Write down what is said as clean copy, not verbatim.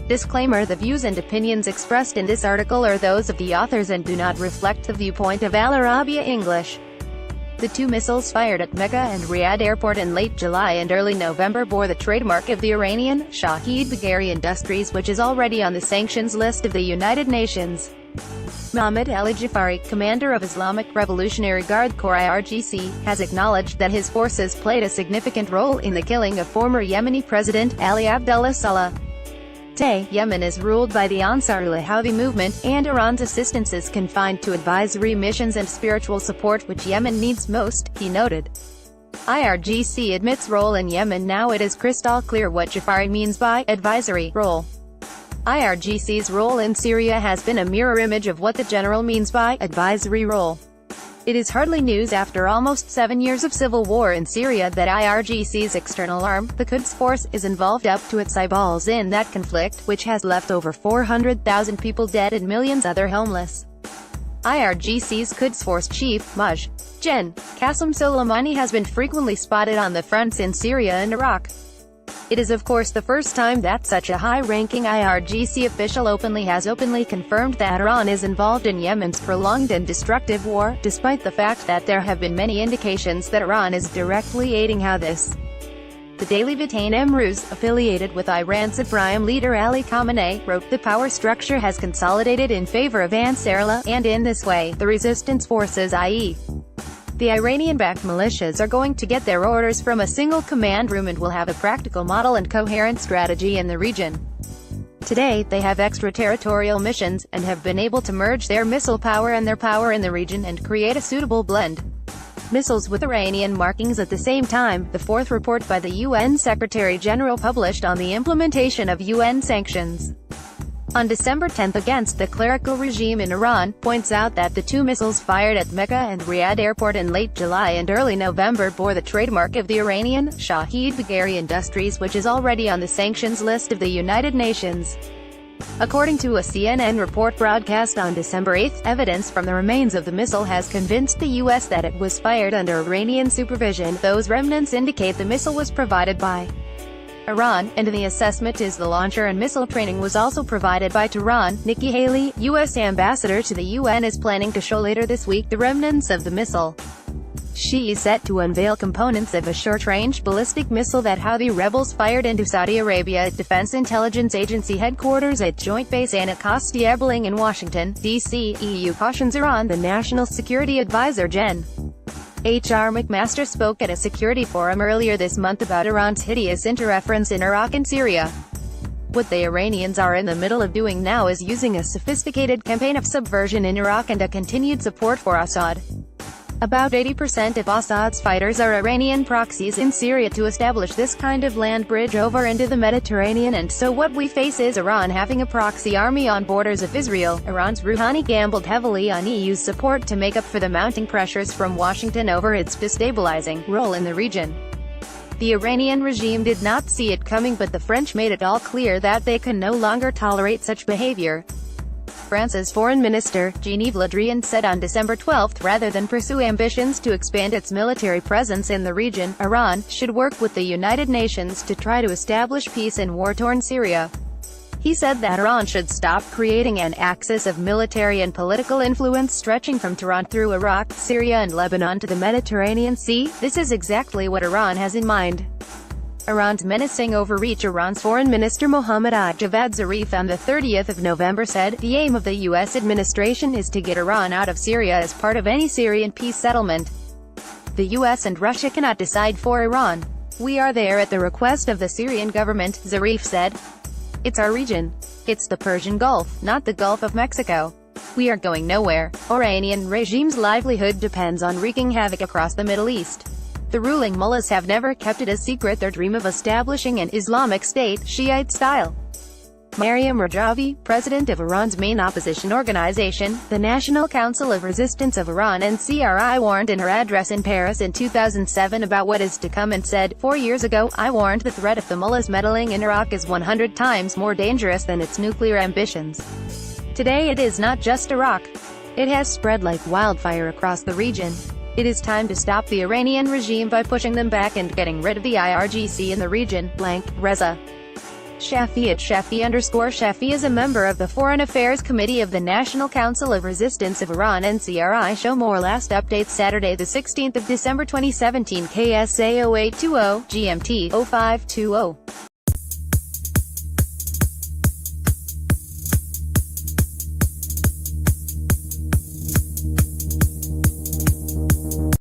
Disclaimer: the views and opinions expressed in this article are those of the authors and do not reflect the viewpoint of Al Arabiya English. The two missiles fired at Mecca and Riyadh Airport in late July and early November bore the trademark of the Iranian Shahid Bagheri Industries, which is already on the sanctions list of the United Nations. Mohammed Ali Jafari, commander of Islamic Revolutionary Guard Corps IRGC, has acknowledged that his forces played a significant role in the killing of former Yemeni President Ali Abdullah Saleh. Today, Yemen is ruled by the Ansarullah Houthi movement, and Iran's assistance is confined to advisory missions and spiritual support, which Yemen needs most, he noted. IRGC admits role in Yemen. Now it is crystal clear what Jafari means by advisory role. IRGC's role in Syria has been a mirror image of what the general means by advisory role. It is hardly news after almost 7 years of civil war in Syria that IRGC's external arm, the Quds Force, is involved up to its eyeballs in that conflict, which has left over 400,000 people dead and millions other homeless. IRGC's Quds Force chief, Maj. Gen. Qasem Soleimani, has been frequently spotted on the fronts in Syria and Iraq. It is of course the first time that such a high-ranking IRGC official has openly confirmed that Iran is involved in Yemen's prolonged and destructive war, despite the fact that there have been many indications that Iran is directly aiding this. The Daily Vitain Emruz, affiliated with Iran's supreme leader Ali Khamenei, wrote, "The power structure has consolidated in favor of Ansarullah, and in this way, the resistance forces, i.e., the Iranian-backed militias, are going to get their orders from a single command room and will have a practical model and coherent strategy in the region. Today, they have extraterritorial missions, and have been able to merge their missile power and their power in the region and create a suitable blend. Missiles with Iranian markings at the same time." The fourth report by the UN Secretary-General published on the implementation of UN sanctions on December 10 against the clerical regime in Iran, points out that the two missiles fired at Mecca and Riyadh Airport in late July and early November bore the trademark of the Iranian Shahid Bagheri Industries, which is already on the sanctions list of the United Nations. According to a CNN report broadcast on December 8, evidence from the remains of the missile has convinced the U.S. that it was fired under Iranian supervision. Those remnants indicate the missile was provided by Iran, and the assessment is the launcher and missile training was also provided by Tehran. Nikki Haley, U.S. ambassador to the UN, is planning to show later this week the remnants of the missile. She is set to unveil components of a short-range ballistic missile that Houthi rebels fired into Saudi Arabia at Defense Intelligence Agency headquarters at Joint Base Anacostia Airbeling in Washington, D.C. EU cautions Iran. The National Security Advisor Gen. H.R. McMaster spoke at a security forum earlier this month about Iran's hideous interference in Iraq and Syria. What the Iranians are in the middle of doing now is using a sophisticated campaign of subversion in Iraq and a continued support for Assad. About 80% of Assad's fighters are Iranian proxies in Syria to establish this kind of land bridge over into the Mediterranean, and so what we face is Iran having a proxy army on borders of Israel. Iran's Rouhani gambled heavily on EU's support to make up for the mounting pressures from Washington over its destabilizing role in the region. The Iranian regime did not see it coming, but the French made it all clear that they can no longer tolerate such behavior. France's Foreign Minister, Jean-Yves Le Drian, said on December 12, rather than pursue ambitions to expand its military presence in the region, Iran should work with the United Nations to try to establish peace in war-torn Syria. He said that Iran should stop creating an axis of military and political influence stretching from Tehran through Iraq, Syria and Lebanon to the Mediterranean Sea. This is exactly what Iran has in mind. Iran's menacing overreach. Iran's Foreign Minister Mohammad Javad Zarif on the 30th of November said, "The aim of the U.S. administration is to get Iran out of Syria as part of any Syrian peace settlement. The U.S. and Russia cannot decide for Iran. We are there at the request of the Syrian government," Zarif said. "It's our region. It's the Persian Gulf, not the Gulf of Mexico. We are going nowhere. Iranian regime's livelihood depends on wreaking havoc across the Middle East. The ruling mullahs have never kept it a secret their dream of establishing an Islamic State, Shiite style." Maryam Rajavi, president of Iran's main opposition organization, the National Council of Resistance of Iran (NCRI), warned in her address in Paris in 2007 about what is to come and said, "4 years ago, I warned the threat of the mullahs meddling in Iraq is 100 times more dangerous than its nuclear ambitions. Today it is not just Iraq. It has spread like wildfire across the region. It is time to stop the Iranian regime by pushing them back and getting rid of the IRGC in the region." Reza Shafi is a member of the Foreign Affairs Committee of the National Council of Resistance of Iran (NCRI). Show more. Last update Saturday, the 16th of December 2017, KSA 0820, GMT 0520.